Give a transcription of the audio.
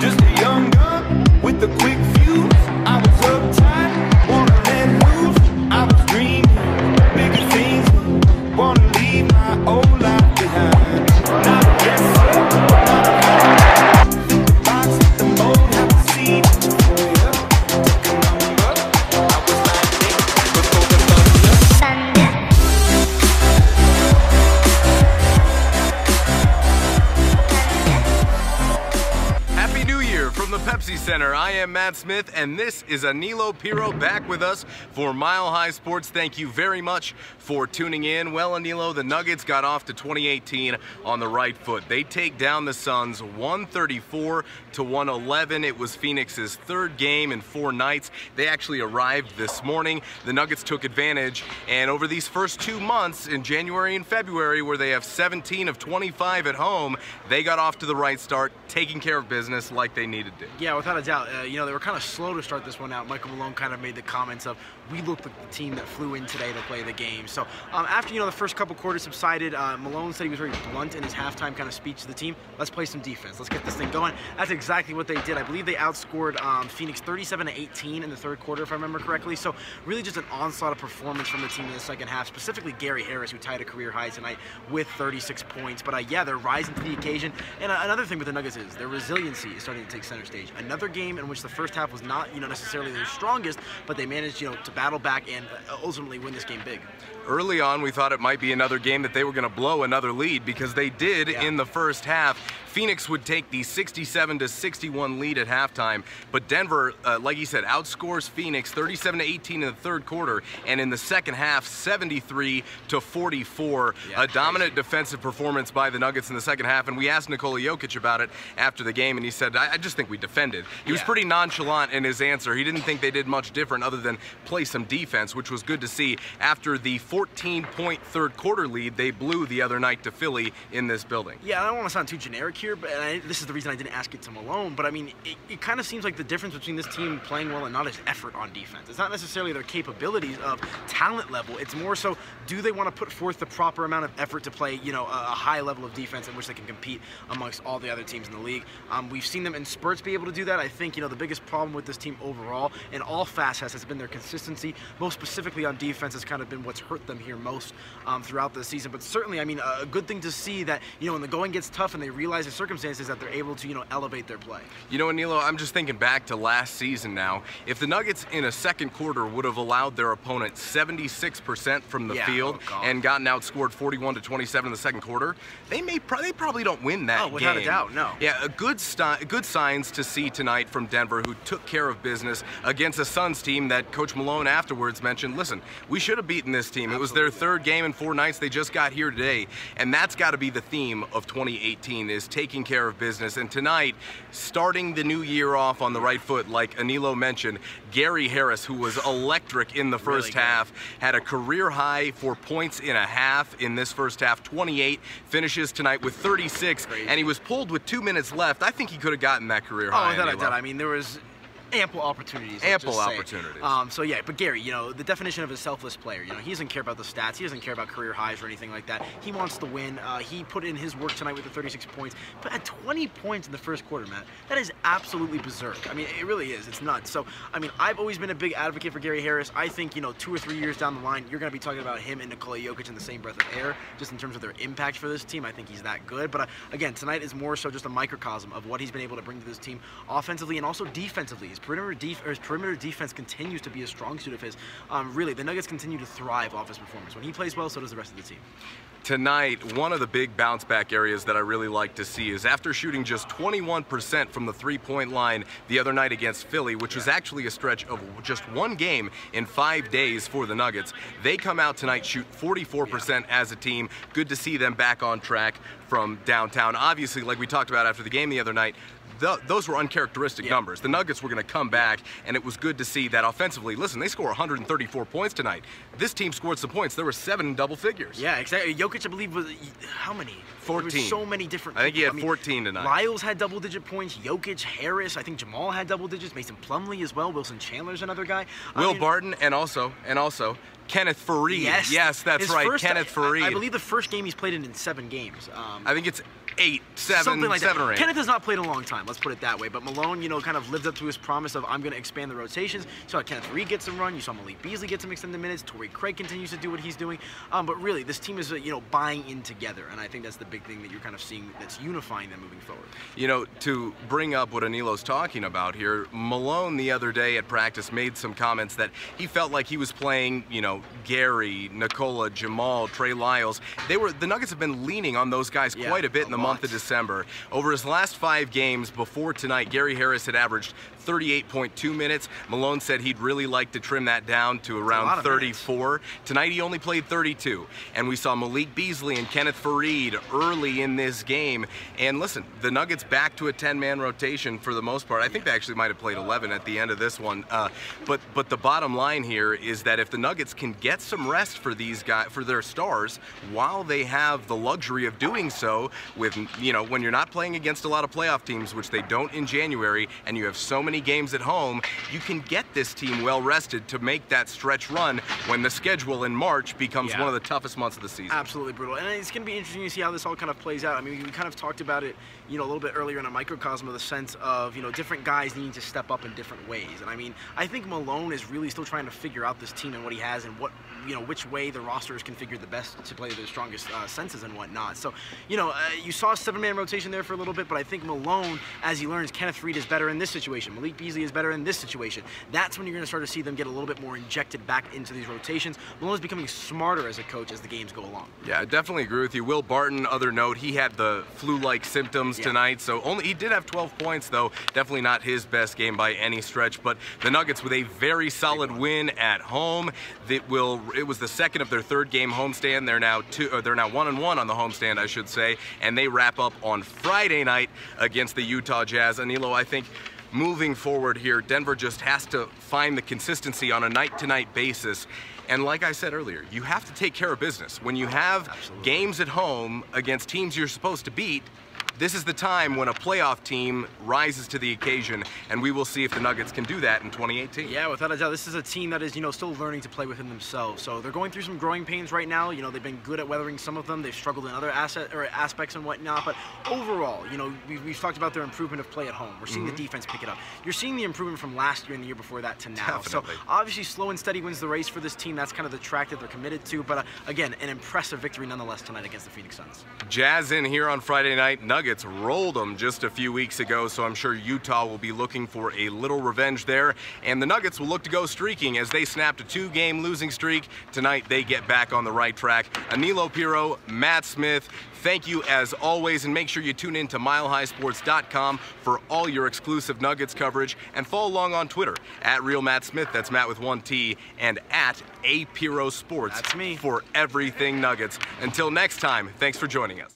Just a young gun with a quick fuse. I was uptight, wanna let loose. I was dreaming bigger things, wanna leave my old life behind. Not a dresser, not a home. The box, the mold, have a seat for you. Take a number. I was like Nick before the thunder. Happy New Year from the Pepsi Center. I am Matt Smith, and this is Anilo Piro back with us for Mile High Sports. Thank you very much for tuning in. Well, Anilo, the Nuggets got off to 2018 on the right foot. They take down the Suns 134-111. It was Phoenix's third game in 4 nights. They actually arrived this morning. The Nuggets took advantage, and over these first 2 months, in January and February, where they have 17 of 25 at home, they got off to the right start, taking care of business like they needed to. Yeah, without a doubt. You know, they were kind of slow to start this one out. Michael Malone kind of made the comments of, we looked like the team that flew in today to play the game. So after, the first couple quarters subsided, Malone said he was very blunt in his halftime kind of speech to the team. Let's play some defense. Let's get this thing going. That's exactly what they did. I believe they outscored Phoenix 37-18 in the third quarter, if I remember correctly. So really just an onslaught of performance from the team in the second half, specifically Gary Harris, who tied a career high tonight with 36 points. But yeah, they're rising to the occasion. And another thing with the Nuggets is their resiliency is starting to take center stage. Another game in which the first half was not, necessarily their strongest, but they managed, to battle back and ultimately win this game big. Early on, we thought it might be another game that they were going to blow another lead, because they did in the first half. Phoenix would take the 67-61 lead at halftime, but Denver, like you said, outscores Phoenix 37-18 in the third quarter, and in the second half, 73-44. A dominant defensive performance by the Nuggets in the second half, and we asked Nikola Jokic about it after the game, and he said, I just think we defended. He was pretty nonchalant in his answer. He didn't think they did much different other than play some defense, which was good to see. After the 14-point third quarter lead they blew the other night to Philly in this building. Yeah, I don't want to sound too generic here, but this is the reason I didn't ask it to Malone, but I mean, it kind of seems like the difference between this team playing well and not is effort on defense. It's not necessarily their capabilities of talent level. It's more so, do they want to put forth the proper amount of effort to play, a high level of defense in which they can compete amongst all the other teams in the league. We've seen them in spurts be able to do that. I think, the biggest problem with this team overall in all facets has been their consistency. Most specifically on defense has kind of been what's hurt them here most throughout the season. But certainly, I mean, a good thing to see that, when the going gets tough and they realize the circumstances, that they're able to, elevate their play. Anilo, I'm just thinking back to last season now. If the Nuggets in a second quarter would have allowed their opponent 76% from the field and gotten outscored 41-27 in the second quarter, they probably don't win that game. Without a doubt, no. Yeah, good signs to see tonight from Denver, who took care of business against a Suns team that Coach Malone afterwards mentioned, listen, we should have beaten this team. It was their third game in 4 nights. They just got here today, and that's got to be the theme of 2018, is taking care of business. And tonight, starting the new year off on the right foot, like Anilo mentioned, Gary Harris, who was electric in the first half, had a career high for points in a half in this first half, 28, finishes tonight with 36, and he was pulled with 2 minutes left. I think he could have gotten that career high. Without a doubt. I mean, there was ample opportunities. So yeah, but Gary, the definition of a selfless player, he doesn't care about the stats, he doesn't care about career highs or anything like that. He wants to win. He put in his work tonight with the 36 points, but at 20 points in the first quarter, Matt, that is absolutely berserk. I mean, it really is. It's nuts. So, I mean, I've always been a big advocate for Gary Harris. I think, 2 or 3 years down the line, you're going to be talking about him and Nikola Jokic in the same breath of air, just in terms of their impact for this team. I think he's that good. But again, tonight is more so just a microcosm of what he's been able to bring to this team offensively and also defensively. His perimeter defense continues to be a strong suit of his. Really, the Nuggets continue to thrive off his performance. When he plays well, so does the rest of the team. Tonight, one of the big bounce back areas that I really like to see is after shooting just 21% from the 3-point line the other night against Philly, which was actually a stretch of just 1 game in 5 days for the Nuggets, they come out tonight, shoot 44% as a team. Good to see them back on track from downtown. Obviously, like we talked about after the game the other night, those were uncharacteristic numbers. The Nuggets were going to come back, and it was good to see that offensively. Listen, they score 134 points tonight. This team scored some points. There were 7 in double figures. Yeah, exactly. Jokic, I believe, was how many? 14. There were so many different. I think he had 14 tonight. Lyles had double-digit points. Jokic, Harris, I think Jamal had double digits. Mason Plumlee as well. Wilson Chandler's another guy. Will Barton, and also Kenneth Faried. Yes, that's right, Kenneth Faried. I believe the first game he's played in 7 games. I think it's 7 or 8. Kenneth has not played in a long time, let's put it that way. But Malone, you know, kind of lived up to his promise of, I'm going to expand the rotations. You saw Kenneth Faried get some run. You saw Malik Beasley get some extended minutes. Torrey Craig continues to do what he's doing. But really, this team is, you know, buying in together. And I think that's the big thing that you're kind of seeing that's unifying them moving forward. You know, to bring up what Anilo's talking about here, Malone the other day at practice made some comments that he felt like he was playing, you know, Gary, Nikola, Jamal, Trey Lyles. The Nuggets have been leaning on those guys quite a bit in the month of December. Over his last 5 games before tonight, Gary Harris had averaged 38.2 minutes. Malone said he'd really like to trim that down to around 34. Tonight he only played 32. And we saw Malik Beasley and Kenneth Faried early in this game. And listen, the Nuggets back to a 10-man rotation for the most part. I think they actually might have played 11 at the end of this one. But the bottom line here is that if the Nuggets can get some rest for these guys, for their stars, while they have the luxury of doing so with, you know, when you're not playing against a lot of playoff teams, which they don't in January, and you have so many games at home, you can get this team well rested to make that stretch run when the schedule in March becomes one of the toughest months of the season. Absolutely brutal. And it's going to be interesting to see how this all kind of plays out. I mean, we kind of talked about it, you know, a little bit earlier in a microcosm of the sense of, you know, different guys needing to step up in different ways. And I mean, I think Malone is really still trying to figure out this team and what he has and what, you know, which way the roster is configured the best to play their strongest senses and whatnot. So, you know, you saw a 7-man rotation there for a little bit, but I think Malone, as he learns, Kenneth Faried is better in this situation. Malik Beasley is better in this situation. That's when you're going to start to see them get a little bit more injected back into these rotations. Malone is becoming smarter as a coach as the games go along. Yeah, I definitely agree with you. Will Barton, other note, he had the flu-like symptoms tonight, so he did have 12 points, though. Definitely not his best game by any stretch, but the Nuggets with a very solid win at home. It was the second of their 3rd game homestand. They're now 1-1 on the homestand, I should say, and they wrap up on Friday night against the Utah Jazz. Anilo, I think moving forward here, Denver just has to find the consistency on a night-to-night basis. And like I said earlier, you have to take care of business. When you have games at home against teams you're supposed to beat, this is the time when a playoff team rises to the occasion, and we will see if the Nuggets can do that in 2018. Yeah, without a doubt, this is a team that is, you know, still learning to play within themselves. So they're going through some growing pains right now. You know, they've been good at weathering some of them. They've struggled in other aspects and whatnot. But overall, you know, we've talked about their improvement of play at home. We're seeing the defense pick it up. You're seeing the improvement from last year and the year before that to now. Definitely. So obviously, slow and steady wins the race for this team. That's kind of the track that they're committed to. But again, an impressive victory nonetheless tonight against the Phoenix Suns. Jazz in here on Friday night. Nuggets rolled them just a few weeks ago, so I'm sure Utah will be looking for a little revenge there, and the Nuggets will look to go streaking as they snapped a 2-game losing streak. Tonight they get back on the right track. Anilo Piro, Matt Smith, thank you as always, and make sure you tune in to milehighsports.com for all your exclusive Nuggets coverage, and follow along on Twitter at @RealMattSmith, that's Matt with 1 T, and at @APiroSports. That's me. For everything Nuggets. Until next time, thanks for joining us.